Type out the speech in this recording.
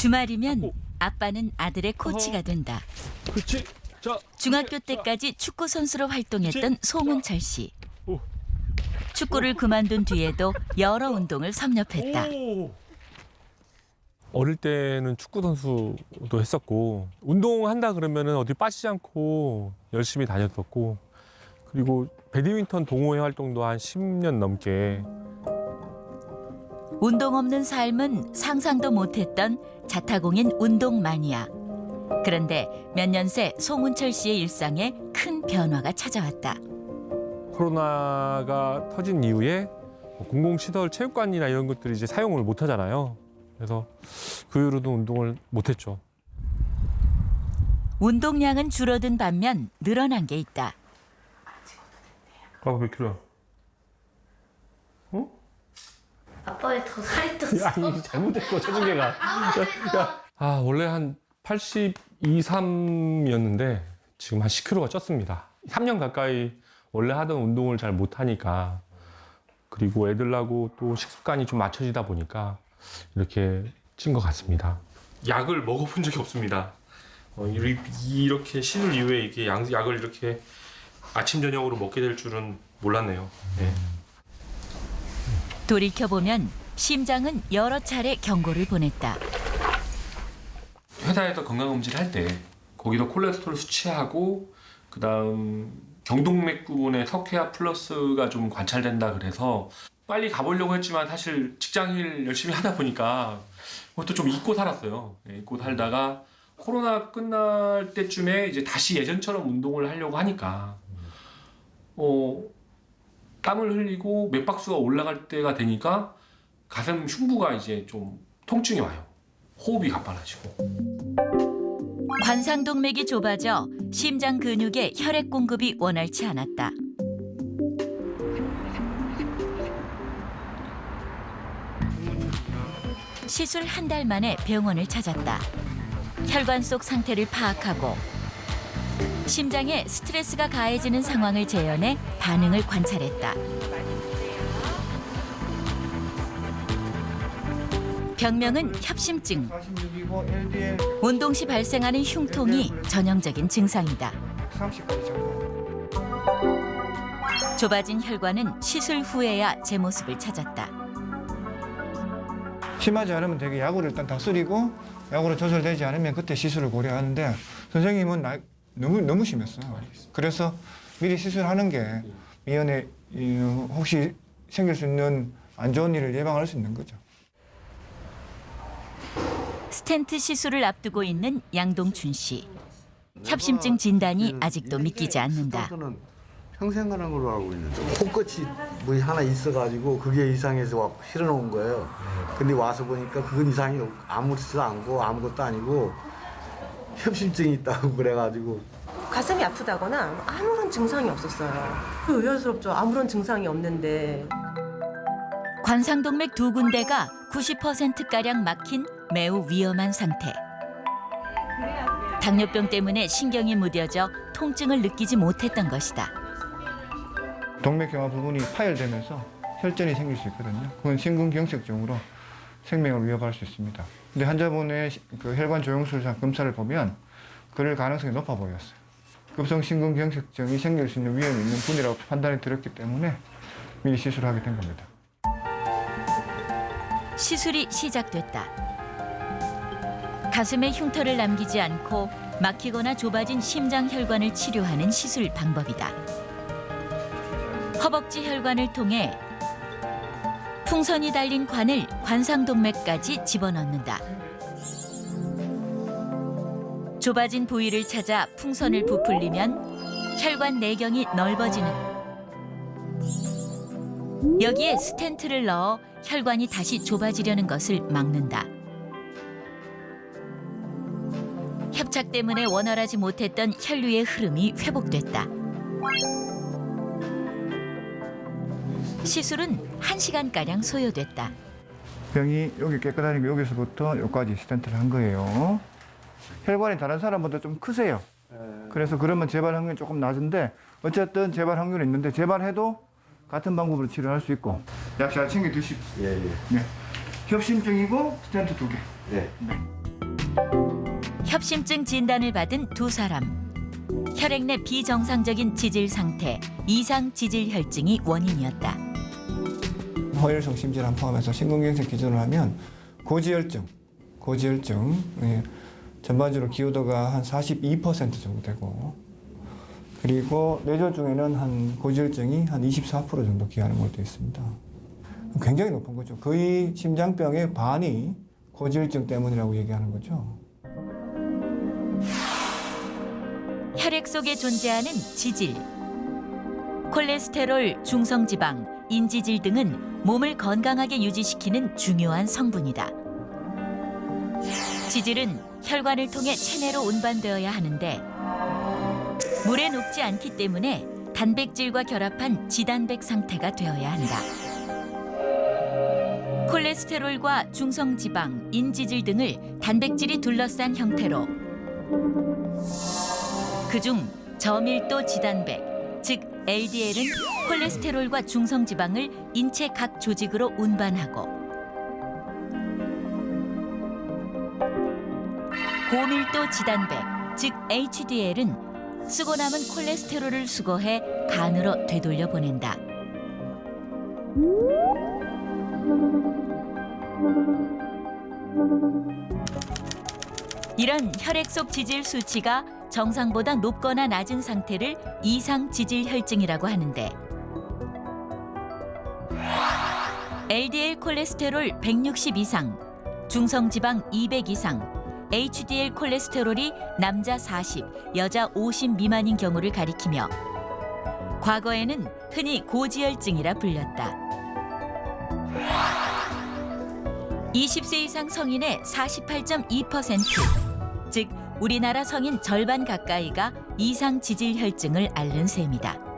주말이면 아빠는 아들의 코치가 된다. 그렇지. 자. 중학교 때까지 축구 선수로 활동했던 송은철 씨. 축구를 그만둔 뒤에도 여러 운동을 섭렵했다. 어릴 때는 축구 선수도 했었고 운동한다 그러면은 어디 빠지지 않고 열심히 다녔었고 그리고 배드민턴 동호회 활동도 한 10년 넘게. 운동 없는 삶은 상상도 못했던 자타공인 운동 마니아. 그런데 몇 년 새 송은철 씨의 일상에 큰 변화가 찾아왔다. 코로나가 터진 이후에 공공시설 체육관이나 이런 것들이 이제 사용을 못 하잖아요. 그래서 그 이후로도 운동을 못 했죠. 운동량은 줄어든 반면 늘어난 게 있다. 아빠 몇 킬로야? 어? 아빠의 더 살이 떴어. 아니 잘못했어 체중계가. 원래 한 82, 3이었는데 지금 한 10kg가 쪘습니다. 3년 가까이 원래 하던 운동을 잘 못하니까 그리고 애들하고 또 식습관이 좀 맞춰지다 보니까 이렇게 찐 것 같습니다. 약을 먹어본 적이 없습니다. 이렇게 신을 이후에 이게 약을 이렇게 아침 저녁으로 먹게 될 줄은 몰랐네요. 네. 돌이켜보면 심장은 여러 차례 경고를 보냈다. 회사에서 건강검진을 할 때 거기서 콜레스테롤 수치하고 그다음 경동맥 부분에 석회화 플러스가 좀 관찰된다 그래서 빨리 가보려고 했지만 사실 직장일 열심히 하다 보니까 그것도 좀 잊고 살았어요. 잊고 살다가 코로나 끝날 때쯤에 이제 다시 예전처럼 운동을 하려고 하니까 땀을 흘리고 맥박수가 올라갈 때가 되니까 가슴 흉부가 이제 좀 통증이 와요. 호흡이 가빠라지고. 관상동맥이 좁아져 심장 근육에 혈액 공급이 원활치 않았다. 시술 한 달 만에 병원을 찾았다. 혈관 속 상태를 파악하고 심장에 스트레스가 가해지는 상황을 재현해 반응을 관찰했다. 병명은 협심증. 운동 시 발생하는 흉통이 전형적인 증상이다. 좁아진 혈관은 시술 후에야 제 모습을 찾았다. 심하지 않으면 되게 약으로 일단 다스리고 약으로 조절되지 않으면 그때 시술을 고려하는데 선생님은 너무 심했어요. 그래서 미리 시술하는 게 미연에 혹시 생길 수 있는 안 좋은 일을 예방할 수 있는 거죠. 스텐트 시술을 앞두고 있는 양동춘 씨. 협심증 진단이 아직도 믿기지 않는다. 평생 가는 걸로 알고 있는데 코끝이 뭐 하나 있어가지고 그게 이상해서 와 실어놓은 거예요. 근데 와서 보니까 그건 이상이 아무렇지도 않고 아무것도 아니고 협심증이 있다고 그래가지고. 가슴이 아프다거나 아무런 증상이 없었어요. 의아스럽죠. 아무런 증상이 없는데. 관상동맥 두 군데가 90%가량 막힌 매우 위험한 상태. 당뇨병 때문에 신경이 무뎌져 통증을 느끼지 못했던 것이다. 동맥경화 부분이 파열되면서 혈전이 생길 수 있거든요. 그건 심근경색증으로 생명을 위협할 수 있습니다. 근데 환자분의 그 혈관 조영술상 검사를 보면 그럴 가능성이 높아 보였어요. 급성 심근경색증이 생길 수 있는 위험이 있는 분이라고 판단이 들었기 때문에 미리 시술을 하게 된 겁니다. 시술이 시작됐다. 가슴에 흉터를 남기지 않고 막히거나 좁아진 심장 혈관을 치료하는 시술 방법이다. 허벅지 혈관을 통해 풍선이 달린 관을 관상동맥까지 집어넣는다. 좁아진 부위를 찾아 풍선을 부풀리면 혈관 내경이 넓어지는. 여기에 스텐트를 넣어 혈관이 다시 좁아지려는 것을 막는다. 협착 때문에 원활하지 못했던 혈류의 흐름이 회복됐다. 시술은 1시간가량 소요됐다. 병이 여기 깨끗하니까 여기서부터 여기까지 스텐트를 한 거예요. 혈관이 다른 사람보다 좀 크세요. 그래서 그러면 재발 확률이 조금 낮은데 어쨌든 재발 확률이 있는데 재발해도 같은 방법으로 치료할 수 있고 약 잘 챙겨 드시고. 예. 네. 협심증이고 스텐트 2개. 네. 협심증 진단을 받은 두 사람. 혈액 내 비정상적인 지질 상태, 이상 지질 혈증이 원인이었다. 허혈성 심질환 포함해서 심근경색 기준을 하면 고지혈증, 예, 전반적으로 기여도가 한 42% 정도 되고, 그리고 뇌졸 중에는 한 고지혈증이 한 24% 정도 기하는 걸로 되어 있습니다. 굉장히 높은 거죠. 거의 심장병의 반이 고지혈증 때문이라고 얘기하는 거죠. 혈액 속에 존재하는 지질, 콜레스테롤, 중성지방, 인지질 등은 몸을 건강하게 유지시키는 중요한 성분이다. 지질은 혈관을 통해 체내로 운반되어야 하는데 물에 녹지 않기 때문에 단백질과 결합한 지단백 상태가 되어야 한다. 콜레스테롤과 중성지방, 인지질 등을 단백질이 둘러싼 형태로 그중 저밀도 지단백, 즉 LDL은 콜레스테롤과 중성지방을 인체 각 조직으로 운반하고 고밀도 지단백, 즉 HDL은 쓰고 남은 콜레스테롤을 수거해 간으로 되돌려 보낸다. 이런 혈액 속 지질 수치가 정상보다 높거나 낮은 상태를 이상 지질 혈증이라고 하는데 LDL 콜레스테롤 160 이상, 중성지방 200 이상, HDL 콜레스테롤이 남자 40, 여자 50 미만인 경우를 가리키며 과거에는 흔히 고지혈증이라 불렸다. 20세 이상 성인의 48.2%, 즉 우리나라 성인 절반 가까이가 이상 지질 혈증을 앓는 셈이다.